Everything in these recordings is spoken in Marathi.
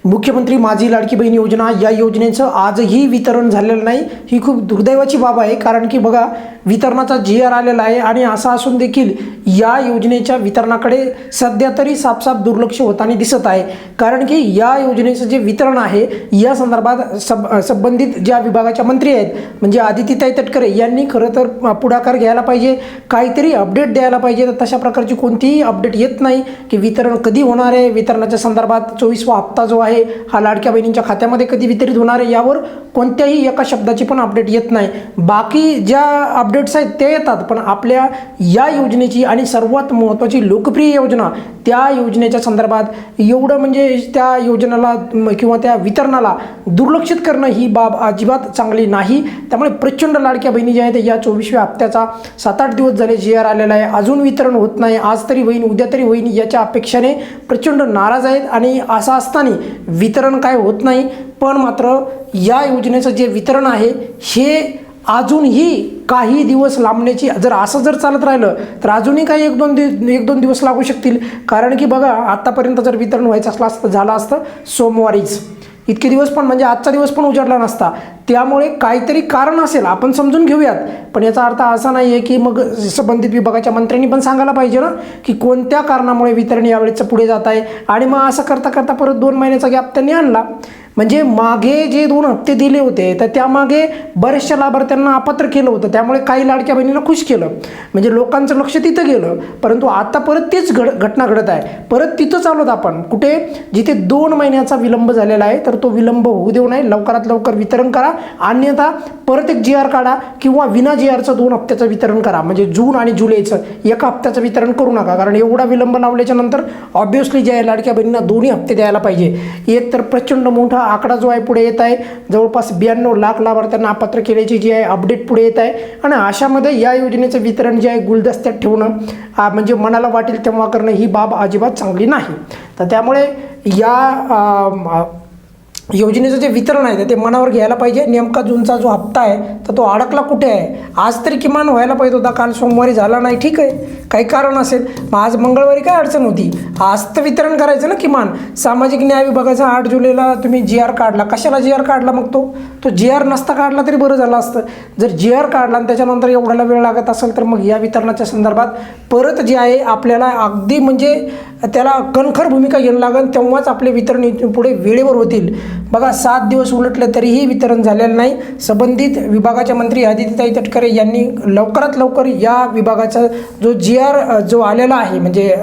मुख्यमंत्री माझी लाडकी बहीण योजना या योजनेचं आजही वितरण झालेलं नाही। ही खूप दुर्दैवाची बाब आहे, कारण की बघा वितरणाचा GR आलेला आहे आणि असं असून देखील या योजनेच्या वितरणाकडे सध्या तरी साफ दुर्लक्ष होताना दिसत आहे। कारण की या योजनेचं जे वितरण आहे या संदर्भात संबंधित ज्या विभागाच्या मंत्री आहेत म्हणजे आदितीताई तटकरे यांनी खरं तर पुढाकार घ्यायला पाहिजे, काहीतरी अपडेट द्यायला पाहिजे। तर तशा प्रकारची कोणतीही अपडेट येत नाही की वितरण कधी होणार आहे, वितरणाच्या संदर्भात 24वा हप्ता जो आहे हा लाडक्या बहिणींच्या खात्यामध्ये कधी वितरित होणार आहे यावर कोणत्याही एका शब्दाची पण अपडेट येत नाही। बाकी ज्या अपडेट्स आहेत ते येतात, पण आपल्या या योजनेची आणि सर्वात महत्त्वाची लोकप्रिय योजना त्या योजनेच्या संदर्भात एवढं म्हणजे त्या योजनेला किंवा त्या वितरणाला दुर्लक्षित करणं ही बाब अजिबात चांगली नाही। त्यामुळे प्रचंड लाडक्या बहिणी ज्या आहेत या 24व्या हप्त्याचा 7-8 दिवस झाले GR आलेला आहे, अजून वितरण होत नाही। आज तरी होईल, उद्या तरी होईल याच्या अपेक्षेने प्रचंड नाराज आहेत आणि असं असताना वितरण काय होत नाही। पण मात्र या योजनेचं जे वितरण आहे हे अजूनही काही दिवस लांबण्याची जर चालत राहिलं तर अजूनही काही एक दोन दिवस लागू शकतील। कारण की बघा आतापर्यंत जर वितरण व्हायचं झालं असतं सोमवारीच, इतके दिवस पण म्हणजे आजचा दिवस पण उजाडला नसता। त्यामुळे काहीतरी कारण असेल, आपण समजून घेऊयात। पण याचा अर्थ असा नाही आहे की मग संबंधित विभागाच्या मंत्र्यांनी पण सांगायला पाहिजे ना की कोणत्या कारणामुळे वितरण यावेळेचं पुढे जात आहे। आणि मग असं करता करता परत 2 महिन्याचा गॅप त्यांनी आणला। म्हणजे मागे जे 2 हप्ते दिले होते तर त्यामागे बऱ्याचशा लाभार्थ्यांना अपात्र केलं होतं, त्यामुळे काही लाडक्या बहिणींना खुश केलं, म्हणजे लोकांचं लक्ष तिथं गेलं। परंतु आता परत तेच घटना घडत आहे, परत तिथंच आलोत आपण कुठे, जिथे 2 महिन्याचा विलंब झालेला आहे। तर तो विलंब होऊ देऊ नये, लवकरात लवकर वितरण करा, अन्यथा परत एक GR काढा किंवा विना GRचं 2 हप्त्याचं वितरण करा। म्हणजे जून आणि जुलैचं एका हप्त्याचं वितरण करू नका, कारण एवढा विलंब लावल्याच्या नंतर ऑब्व्हियसली ज्या लाडक्या बहिणींना 2 हप्ते द्यायला पाहिजे। एक तर प्रचंड मोठा आकडा जो आहे पुढे येत आहे, जवळपास 92 लाख लाभार्थ्यांना अपात्र केल्याची जी आहे अपडेट पुढे येत आहे। आणि अशामध्ये या योजनेचं वितरण जे आहे गुलदस्त्यात ठेवणं म्हणजे मनाला वाटेल तेव्हा करणं ही बाब अजिबात चांगली नाही। तर त्यामुळे या योजनेचं जे वितरण आहे ते मनावर घ्यायला पाहिजे। नेमका जूनचा जो हप्ता आहे तर तो अडकला कुठे आहे, आज तरी किमान व्हायला पाहिजे होता, काल सोमवारी झाला नाही, ठीक आहे काही कारण असेल, मग आज मंगळवारी काय अडचण होती, आज तर वितरण करायचं ना किमान। सामाजिक न्याय विभागाचा 8 जुलैला तुम्ही GR काढला, कशाला GR काढला, मग तो GR नसता काढला तरी बरं झालं असतं। जर GR काढला आणि त्याच्यानंतर एवढ्याला वेळ लागत असेल तर मग या वितरणाच्या संदर्भात परत जे आहे आपल्याला अगदी म्हणजे त्याला कणखर भूमिका घ्यायला लागेल, तेव्हाच आपले वितरण पुढे वेळेवर होतील। बघा 7 दिवस उलटले तरीही वितरण झालेलं नाही। संबंधित विभागाच्या मंत्री आदितीताई तटकरे यांनी लवकरात लवकर या विभागाचा जो GR जो आलेला आहे म्हणजे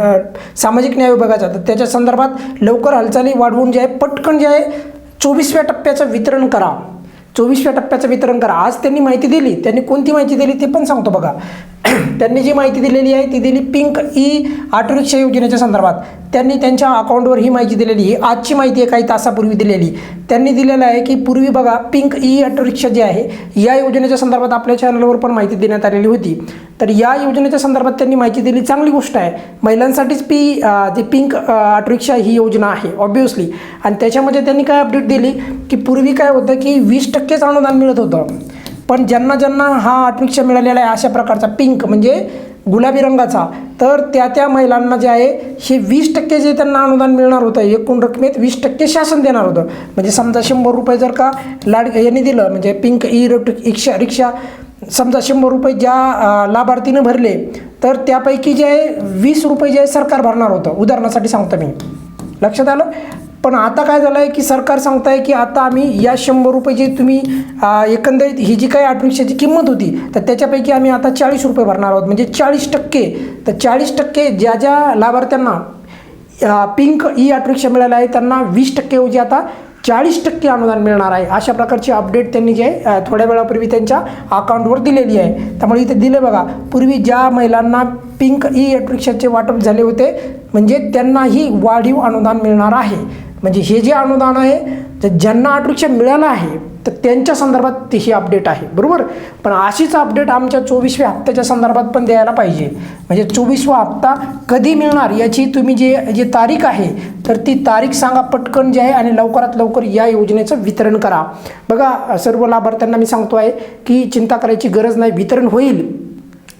सामाजिक न्याय विभागाचा, तर त्याच्या संदर्भात लवकर हालचाली वाढवून जे आहे पटकन जे आहे 24व्या टप्प्याचं वितरण करा, 24व्या टप्प्याचं वितरण करा। आज त्यांनी माहिती दिली, त्यांनी कोणती माहिती दिली ते पण सांगतो बघा। त्यांनी जी माहिती दिलेली आहे ती दिली पिंक ऑटो रिक्षा योजनेच्या संदर्भात। त्यांनी त्यांच्या अकाउंटवर ही माहिती दिलेली आहे, आजची माहिती आहे काही तासापूर्वी दिलेली। त्यांनी दिलेलं आहे की पूर्वी बघा पिंक ऑटो रिक्षा जी आहे या योजनेच्या संदर्भात आपल्या चॅनलवर पण माहिती देण्यात आलेली होती। तर या योजनेच्या संदर्भात त्यांनी माहिती दिली, चांगली गोष्ट आहे। महिलांसाठीच जी पिंक ऑटो रिक्षा ही योजना आहे ऑब्व्हियसली। आणि त्याच्यामध्ये त्यांनी काय अपडेट दिली की पूर्वी काय होतं की 20% अनुदान मिळत होतं, पण ज्यांना ज्यांना हा ऑटो रिक्षा मिळालेला आहे अशा प्रकारचा पिंक म्हणजे गुलाबी रंगाचा, तर त्या महिलांना जे आहे हे 20% जे त्यांना अनुदान मिळणार होतं, एकूण रकमेत 20% शासन देणार होतं। म्हणजे समजा 100 रुपये जर का यांनी दिलं म्हणजे पिंक रिक्षा समजा 100 रुपये ज्या लाभार्थीनं भरले तर त्यापैकी जे आहे 20 रुपये जे आहे सरकार भरणार होतं, उदाहरणासाठी सांगतो मी, लक्षात आलं। पण आता काय झालं आहे की सरकार सांगत आहे की आता आम्ही या 100 रुपये जे तुम्ही एकंदरीत ही जी काही ऑटो रिक्षाची किंमत होती तर त्याच्यापैकी आम्ही आता 40 रुपये भरणार आहोत, म्हणजे 40%। तर 40% ज्या ज्या लाभार्थ्यांना पिंक ऑटो रिक्षा मिळाला आहे त्यांना 20% ऐवजी आता 40% अनुदान मिळणार आहे। अशा प्रकारची अपडेट त्यांनी जे थोड्या वेळापूर्वी त्यांच्या अकाउंटवर दिलेली आहे। त्यामुळे इथे दिले बघा, पूर्वी ज्या महिलांना पिंक ऑटो रिक्षाचे वाटप झाले होते म्हणजे त्यांनाही वाढीव अनुदान मिळणार आहे। म्हणजे हे जे अनुदान आहे तर ज्यांना ऑटो रिक्षा मिळाला आहे तर त्यांच्या संदर्भात ही अपडेट आहे, बरोबर। पण अशीच अपडेट आमच्या 24व्या हप्त्याच्या संदर्भात पण द्यायला पाहिजे। म्हणजे 24वा हप्ता कधी मिळणार याची तुम्ही जी तारीख आहे तर ती तारीख सांगा पटकन जे आहे, आणि लवकरात लवकर या योजनेचं वितरण करा। बघा सर्व लाभार्थ्यांना मी सांगतो आहे की चिंता करायची गरज नाही, वितरण होईल।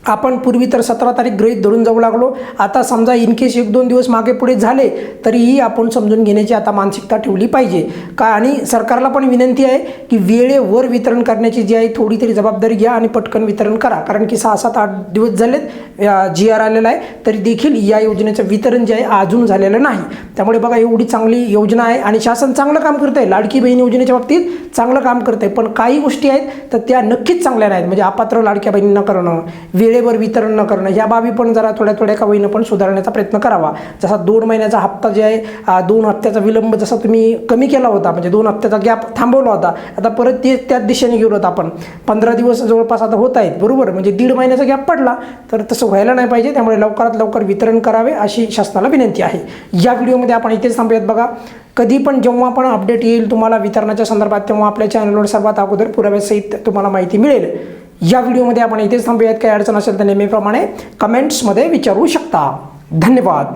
आपण पूर्वी तर 17 तारीख गृहीत धरून जाऊ लागलो. आता समजा इन केस 1-2 दिवस मागे पुढे झाले तरीही आपण समजून घेण्याची आता मानसिकता ठेवली पाहिजे का. आणि सरकारला पण विनंती आहे की वेळेवर वितरण करण्याची जी आहे थोडी तरी जबाबदारी घ्या आणि पटकन वितरण करा. कारण की 6-7-8 दिवस झालेत GR आलेला आहे तरी देखील या योजनेचं वितरण जे आहे अजून झालेलं नाही. त्यामुळे बघा एवढी चांगली योजना आहे आणि शासन चांगलं काम करत आहे. लाडकी बहीण योजनेच्या बाबतीत चांगलं काम करत आहे, पण काही गोष्टी आहेत तर त्या नक्कीच चांगल्या नाहीत. म्हणजे अपात्र लाडक्या बहिणींना करणं, वेळेवर वितरण न करणं, या बाबी पण जरा थोड्या थोड्या का होईना पण सुधारण्याचा प्रयत्न करावा. जसा 2 महिन्याचा हप्ता जे आहे 2 हप्त्याचा विलंब जसा तुम्ही कमी केला होता, म्हणजे 2 हप्त्याचा गॅप थांबवला होता, आता परत ते त्याच दिशेने गेलो होतो आपण. 15 दिवस जवळपास आता होत आहेत बरोबर, म्हणजे 1.5 महिन्याचा गॅप पडला तर तसं व्हायला नाही पाहिजे. त्यामुळे लवकरात लवकर वितरण करावे अशी शासनाला विनंती आहे. या व्हिडिओमध्ये आपण इथेच थांबूयात. बघा कधी पण जेव्हा पण अपडेट येईल तुम्हाला वितरणाच्या संदर्भात तेव्हा आपल्या चॅनलवर सर्वात अगोदर पुराव्यासहित तुम्हाला माहिती मिळेल. या व्हिडिओमध्ये आपण इथेच थांबूयात. काही अडचण असेल तर नेहमीप्रमाणे कमेंट्समध्ये विचारू शकता. धन्यवाद.